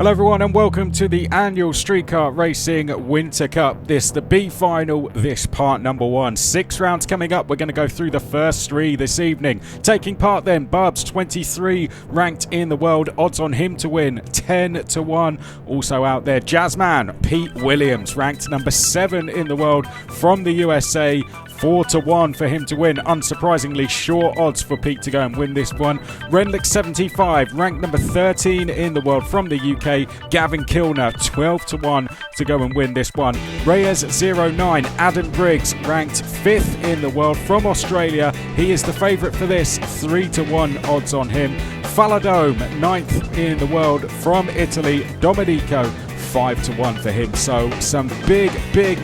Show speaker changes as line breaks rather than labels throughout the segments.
Hello everyone and welcome to the annual Street Kart Racing Winter Cup. This the B final, this part number 1. 6 rounds coming up. We're going to go through the first 3 this evening. Taking part then, Bubs, 23 ranked in the world. Odds on him to win, 10-1. Also out there, Jazzman, Pete Williams, ranked number 7 in the world from the USA. 4-1 for him to win. Unsurprisingly, sure odds for Pete to go and win this one. Renlick 75, ranked number 13 in the world from the UK. Gavin Kilner, 12-1 to go and win this one. Reyes 09, Adam Briggs, ranked 5th in the world from Australia. He is the favourite for this, 3-1 odds on him. Faladome, 9th in the world from Italy. Domenico, 5-1 for him. So some big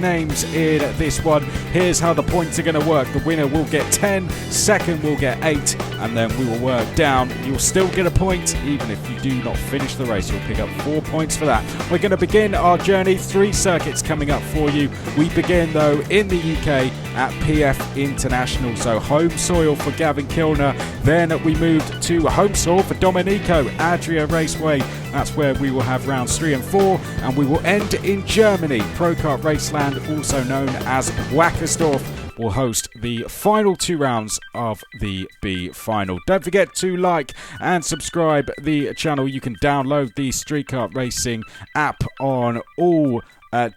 names in this one. Here's how the points are going to work. The winner will get 10, second will get 8, and then we will work down. You'll still get a point even if you do not finish the race. You'll pick up 4 points for that. We're going to begin our journey. 3 circuits coming up for you. We begin though in the UK at PF International, so home soil for Gavin Kilner. Then we moved to home soil for Domenico, Adria Raceway. That's where we will have rounds 3 and 4, and we will end in Germany. Pro Kart Raceland, also known as Wackersdorf, will host the final 2 rounds of the B final. Don't forget to like and subscribe the channel. You can download the Street Kart Racing app on all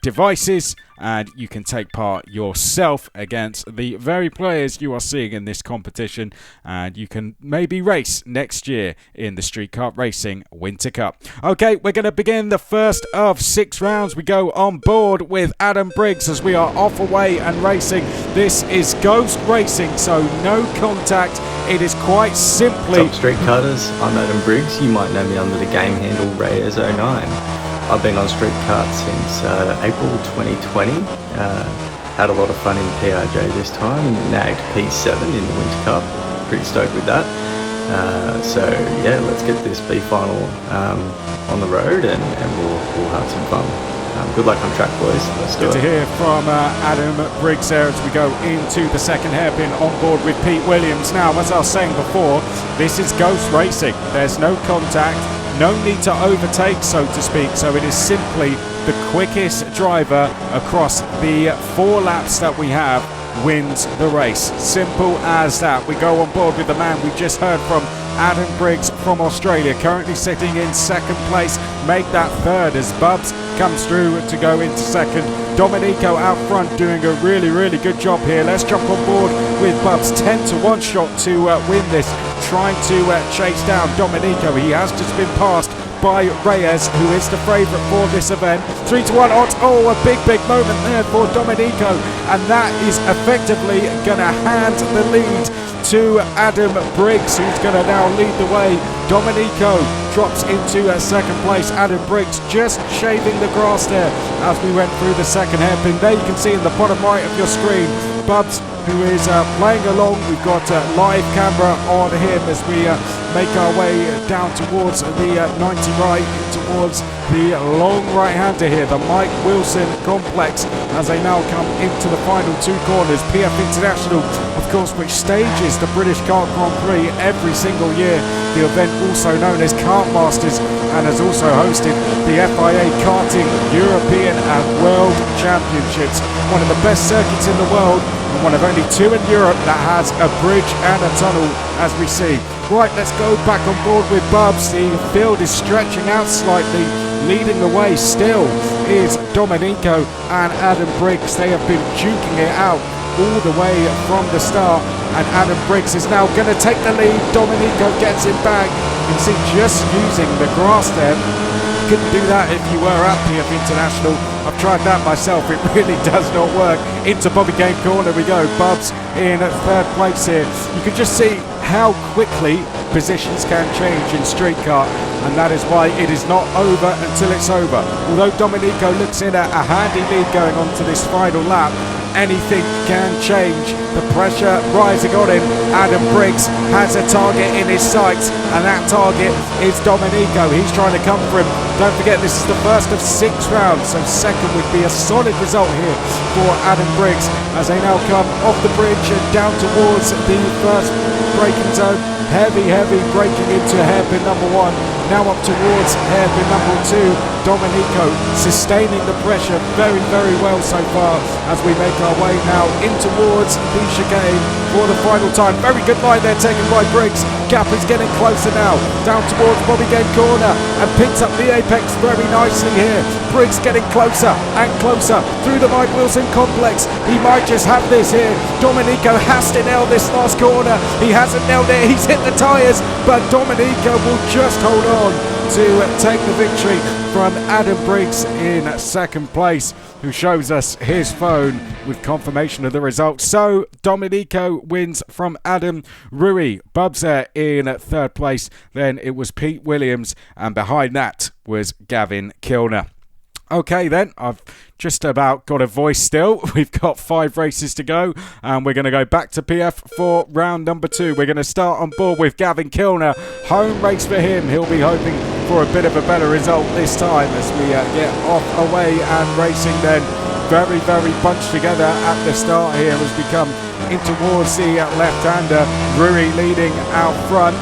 devices, and you can take part yourself against the very players you are seeing in this competition, and you can maybe race next year in the Street Kart Racing Winter Cup. Okay, we're going to begin the first of 6 rounds. We go on board with Adam Briggs as we are off, away and racing. This is Ghost Racing, so no contact. It is quite simply...
Top Street Karters, I'm Adam Briggs. You might know me under the game handle Reyes09. I've been on street karts since April 2020. Had a lot of fun in PRJ this time. Nagged P7 in the Winter Cup. Pretty stoked with that. So yeah, let's get this B final on the road, and we'll have some fun. Good luck on track, boys. Let's do it.
Good to hear from Adam Briggs there as we go into the second hairpin on board with Pete Williams. Now, as I was saying before, this is Ghost Racing. There's no contact. No need to overtake, so to speak, so it is simply the quickest driver across the 4 laps that we have wins the race. Simple as that. We go on board with the man we just heard from, Adam Briggs from Australia, currently sitting in second place. Make that third as Bubs comes through to go into second. Domenico out front doing a really good job here. Let's jump on board with Bubs. 10-1 shot to win this, trying to chase down Domenico. He has just been passed by Reyes, who is the favourite for this event. 3-1 odds. Oh, a big moment there for Domenico, and that is effectively going to hand the lead to Adam Briggs, who's going to now lead the way. Domenico drops into second place. Adam Briggs just shaving the grass there as we went through the second hairpin. There you can see in the bottom right of your screen, Bubs, who is playing along. We've got live camera on him as we make our way down towards the 90 right, towards the long right-hander here, the Mike Wilson complex, as they now come into the final 2 corners. PF International, of course, which stages the British Kart Grand Prix every single year. The event also known as Kart Masters, and has also hosted the FIA Karting European and World Championships. One of the best circuits in the world, and one of only 2 in Europe that has a bridge and a tunnel, as we see. Right, let's go back on board with Bubs. The field is stretching out slightly. Leading the way still is Domenico and Adam Briggs. They have been duking it out all the way from the start, and Adam Briggs is now going to take the lead. Domenico gets it back. You can see just using the grass there. Couldn't do that if you were at PF International. I've tried that myself. It really does not work. Into Bobby Game corner we go. Bubs in 3rd place here. You can just see how quickly positions can change in street kart, and that is why it is not over until it's over. Although Domenico looks in a handy lead going on to this final lap, anything can change. The pressure rising on him. Adam Briggs has a target in his sights, and that target is Domenico. He's trying to come for him. Don't forget, this is the first of 6 rounds, so second would be a solid result here for Adam Briggs as they now come off the bridge and down towards the first braking zone. Heavy braking into hairpin number 1. Now up towards hairpin number 2. Domenico sustaining the pressure very well so far as we make our way now in towards the chicane for the final time. Very good line there taken by Briggs. Gap is getting closer now, down towards Bobby Game corner, and picks up the apex very nicely here. Briggs getting closer and closer through the Mike Wilson complex. He might just have this here. Domenico has to nail this last corner. He hasn't nailed it. He's hit the tyres, but Domenico will just hold on to take the victory from Adam Briggs in second place, who shows us his phone with confirmation of the result. So Domenico wins from Adam. Rui Bubser in third place. Then it was Pete Williams, and behind that was Gavin Kilner. Okay then, I've just about got a voice still. We've got 5 races to go, and we're going to go back to PF for round number 2. We're going to start on board with Gavin Kilner. Home race for him. He'll be hoping for a bit of a better result this time as we get off away and racing then. Very bunched together at the start here as we come in towards the left-hander. Rui leading out front.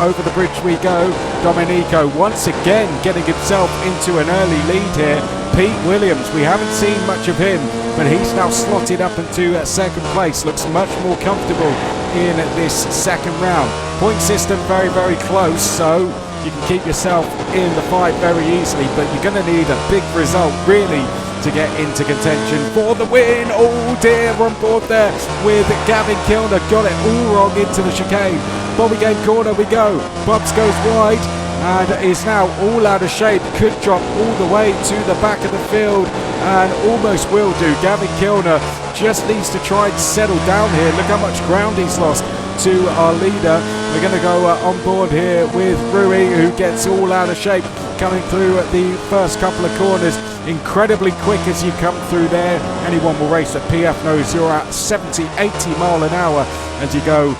Over the bridge we go. Domenico once again getting himself into an early lead here. Pete Williams, we haven't seen much of him, but he's now slotted up into second place. Looks much more comfortable in this second round. Point system very close, so you can keep yourself in the fight very easily, but you're going to need a big result really to get into contention for the win. Oh dear, we're on board there with Gavin Kilner. Got it all wrong into the chicane. Bobby Game corner we go. Bubs goes wide and is now all out of shape. Could drop all the way to the back of the field and almost will do. Gavin Kilner just needs to try and settle down here. Look how much ground he's lost to our leader. We're going to go on board here with Rui, who gets all out of shape coming through at the first couple of corners. Incredibly quick as you come through there. Anyone will race at PF knows you're at 70, 80 mile an hour as you go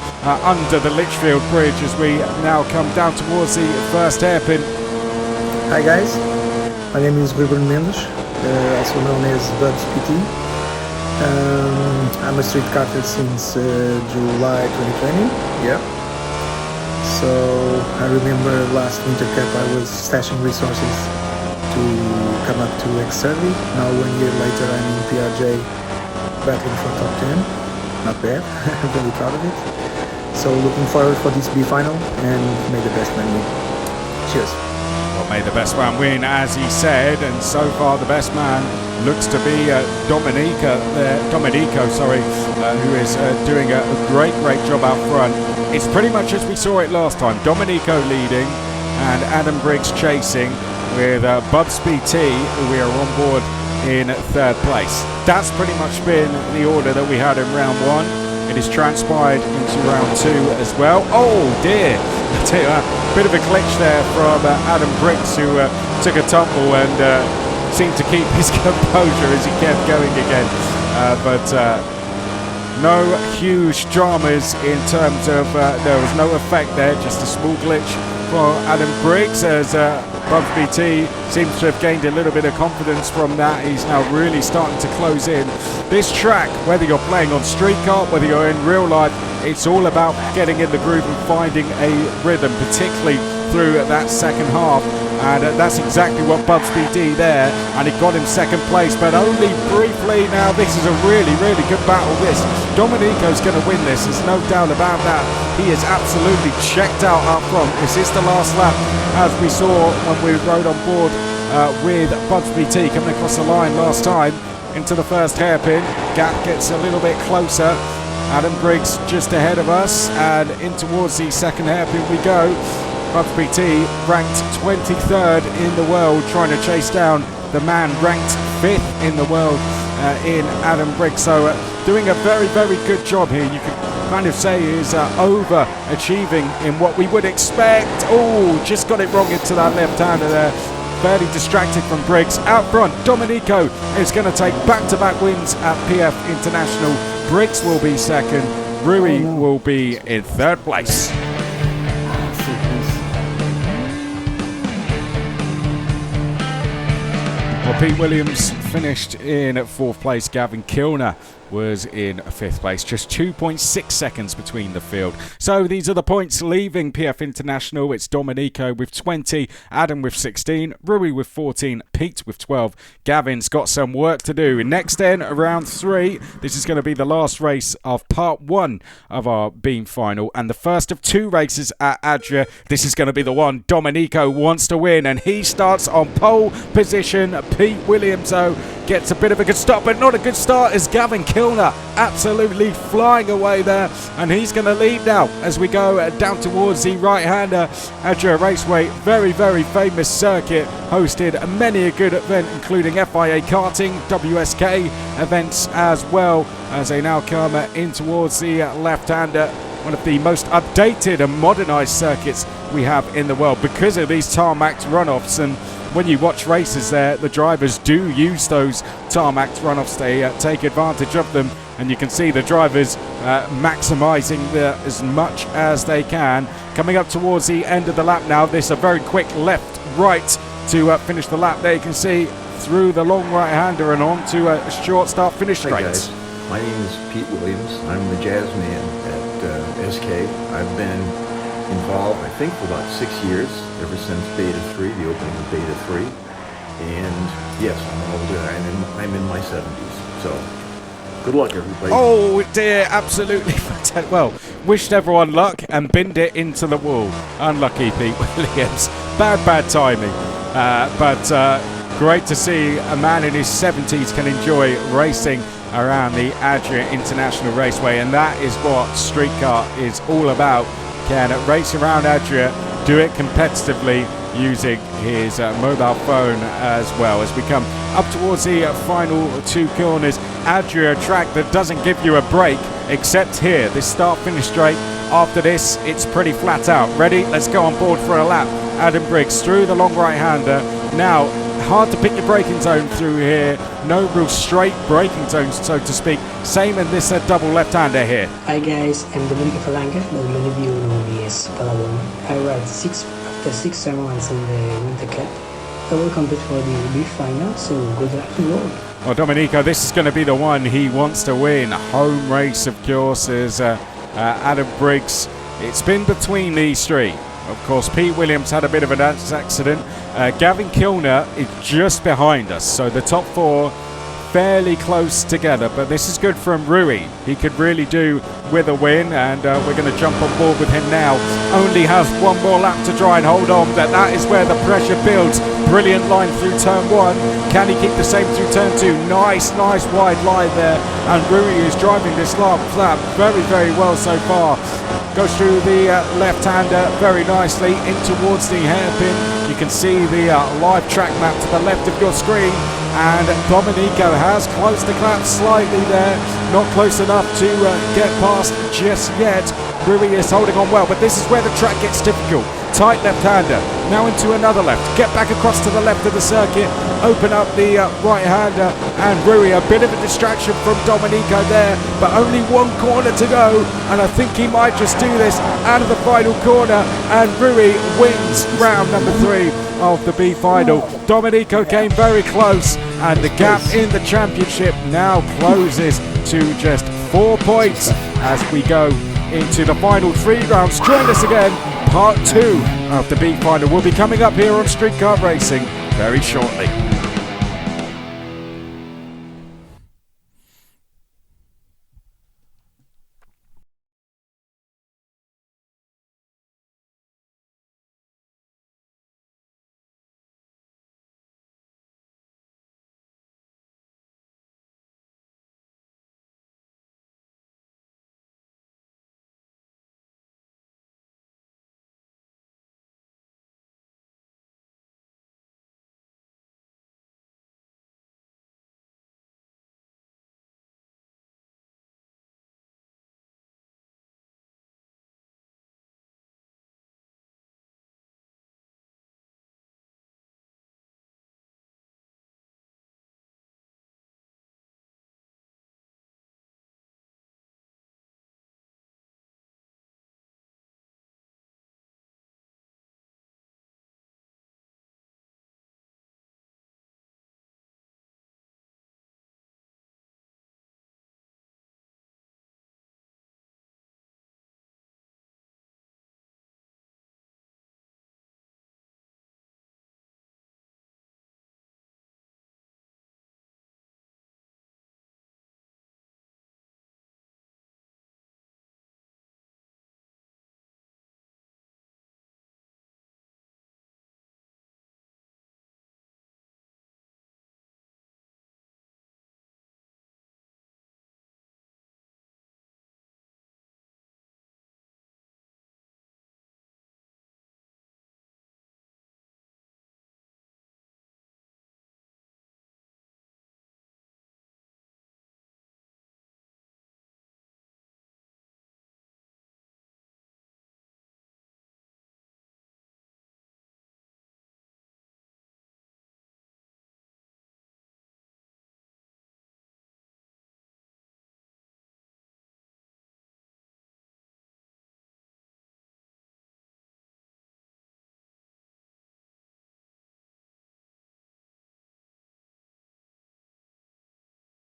under the Litchfield Bridge as we now come down towards the first hairpin.
Hi guys, my name is Ruben Mendes, also known as Bubs PT. I'm a street karter since July 2020. Yeah. So I remember last Winter Cup I was stashing resources to come up to X30. Now 1 year later I'm in PRJ battling for top 10. Not bad, I'm really proud of it. So looking forward for this B final and may the best man win. Cheers.
Well, may the best man win, as he said, and so far the best man looks to be Domenico, who is doing a great job out front. It's pretty much as we saw it last time. Domenico leading and Adam Briggs chasing, with Bubs BT, who we are on board in third place. That's pretty much been the order that we had in round 1. It has transpired into round 2 as well. Oh dear, I tell you, a bit of a glitch there from Adam Briggs, who took a tumble and seemed to keep his composure as he kept going again. But no huge dramas in terms of, there was no effect there, just a small glitch for Adam Briggs as Bubs BT seems to have gained a little bit of confidence from that. He's now really starting to close in. This track, whether you're playing on street kart, whether you're in real life, it's all about getting in the groove and finding a rhythm, particularly through that second half. And that's exactly what Bubs BT there, and he got him second place, but only briefly. Now this is a really good battle this. Domenico's going to win this, there's no doubt about that. He is absolutely checked out up front. This is the last lap, as we saw when we rode on board with Bubs BT coming across the line last time into the first hairpin. Gap gets a little bit closer. Adam Briggs just ahead of us, and in towards the second hairpin we go. Bubs BT ranked 23rd in the world, trying to chase down the man ranked 5th in the world in Adam Briggs. So doing a very good job here. You could kind of say is overachieving in what we would expect. Oh, just got it wrong into that left-hander there. Fairly distracted from Briggs. Out front, Domenico is going to take back-to-back wins at PF International. Briggs will be second. Rui will be in third place. Well, Pete Williams finished in at fourth place. Gavin Kilner was in 5th place. Just 2.6 seconds between the field. So these are the points leaving PF International. It's Domenico with 20, Adam with 16, Rui with 14, Pete with 12. Gavin's got some work to do. Next then, round 3. This is going to be the last race of part 1 of our beam final and the first of 2 races at Adria. This is going to be the one Domenico wants to win, and he starts on pole position. Pete Williams, though, gets a bit of a good start, but not a good start as Gavin Kilner absolutely flying away there, and he's going to lead now as we go down towards the right-hander. Adria Raceway, very, very famous circuit, hosted many a good event, including FIA karting, WSK events as well, as they now come in towards the left-hander. One of the most updated and modernised circuits we have in the world because of these tarmacked runoffs. And when you watch races there, the drivers do use those tarmacked runoffs. They take advantage of them, and you can see the drivers maximising as much as they can. Coming up towards the end of the lap now, this is a very quick left-right to finish the lap. There you can see through the long right-hander and on to a short start finish straight.
Hey guys, my name is Pete Williams. I'm the jazz man at SK. I've been involved, I think, for about 6 years, ever since Beta 3, the opening of Beta 3. And yes, I'm older. I'm in my 70s. So good luck, everybody.
Oh dear, absolutely fantastic. Well, wished everyone luck and binned it into the wall. Unlucky Pete Williams. Bad timing. But great to see a man in his 70s can enjoy racing around the Adria International Raceway, and that is what Street Kart is all about. Can race around Adria, do it competitively using his mobile phone as well. As we come up towards the final 2 corners, Adria, a track that doesn't give you a break except here, this start-finish straight. After this, it's pretty flat out. Ready? Let's go on board for a lap. Adam Briggs through the long right-hander. Now, hard to pick your braking zone through here. No real straight braking zones, so to speak. Same in this double left-hander here.
Hi guys, I'm Domenico Falanga, but many of you know me as Palawan. I ride after 6 months in the Winter Cup. I will compete for the big final, so good luck to you all.
Well, Domenico, this is going to be the one he wants to win. Home race, of course, is Adam Briggs. It's been between these 3. Of course, Pete Williams had a bit of an accident. Gavin Kilner is just behind us, so the top 4 fairly close together, but this is good from Rui. He could really do with a win, and we're going to jump on board with him now. Only has 1 more lap to try and hold on, but that is where the pressure builds. Brilliant line through turn 1. Can he keep the same through turn 2? Nice wide line there, and Rui is driving this lap very, very well so far. Goes through the left-hander very nicely in towards the hairpin. You can see the live track map to the left of your screen, and Domenico has closed the gap slightly there, not close enough to get past just yet. Rui is holding on well, but this is where the track gets difficult. Tight left-hander, now into another left, get back across to the left of the circuit, open up the right-hander, and Rui, a bit of a distraction from Domenico there, but only 1 corner to go, and I think he might just do this out of the final corner, and Rui wins round number 3 of the B final. Domenico came very close, and the gap in the championship now closes to just 4 points as we go into the final 3 rounds. Join us again. Part 2 of the B final will be coming up here on Street Kart Racing very shortly.